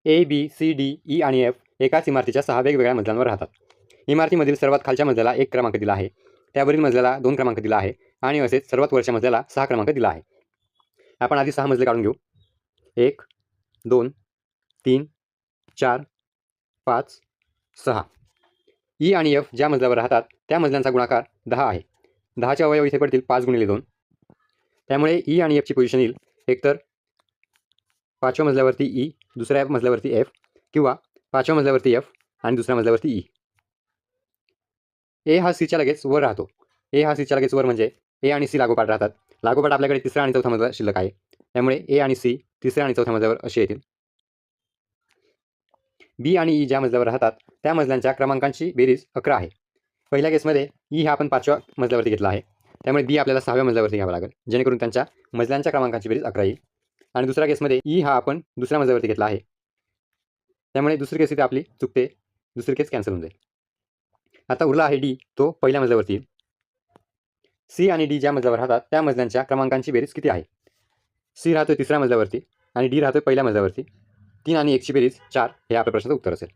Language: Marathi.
ए, बी, सी, डी, ई आणि एफ एकाच इमारतीच्या 6 वेगवेगळ्या मजल्यांवर राहतात. इमारतीमधील सर्वात खालच्या मजल्याला 1 क्रमांक दिला आहे. त्यावरील मजल्याला 2 क्रमांक दिला आहे आणि असेच सर्वात वरच्या मजल्याला 6 क्रमांक दिला आहे. आपण आधी 6 मजले काढून घेऊ. 1, 2, 3, 4, 5, 6. ई आणि एफ ज्या मजल्यावर राहतात त्या मजल्यांचा गुणाकार 10 आहे. 10चे अवयव इथे पडतील 5 गुणिले 2. त्यामुळे ई आणि एफची पोझिशन येईल एकतर 5व्या मजल्यावरती ई, दुसऱ्या मजल्यावरती एफ, किंवा 5व्या मजल्यावरती एफ आणि दुसऱ्या मजल्यावरती ई. ए हा सीच्या लगेच वर राहतो. ए हा सीच्या लगेच वर म्हणजे ए आणि सी लागोपाठ राहतात. लागोपाठ आपल्याकडे तिसरा आणि चौथा मजला शिल्लक आहे. त्यामुळे ए आणि सी तिसऱ्या आणि चौथ्या मजल्यावर असे येतील. बी आणि ई ज्या मजल्यावर राहतात त्या मजल्यांच्या क्रमांकांची बेरीज 11 आहे. पहिल्या केसमध्ये ई हा आपण 5व्या मजल्यावरती घेतला आहे. त्यामुळे बी आपल्याला 6व्या मजल्यावरती घ्यावा लागेल, जेणेकरून त्यांच्या मजल्यांच्या क्रमांकांची बेरीज 11 येईल. आणि दुसऱ्या केसमध्ये ई हा आपण दुसऱ्या मजल्यावरती घेतला आहे. त्यामुळे दुसरी केस इथे आपली चुकते, दुसरी केस कॅन्सल होऊन जाईल. आता उरला आहे डी, तो पहिल्या मजल्यावरती येईल. सी आणि डी ज्या मजल्यावर राहतात त्या मजल्यांच्या क्रमांकांची बेरीज किती आहे? सी राहतोय तिसऱ्या मजल्यावरती आणि डी राहतोय पहिल्या मजल्यावरती. 3 आणि 1ची बेरीज 4 हे आपल्या प्रश्नाचं उत्तर असेल.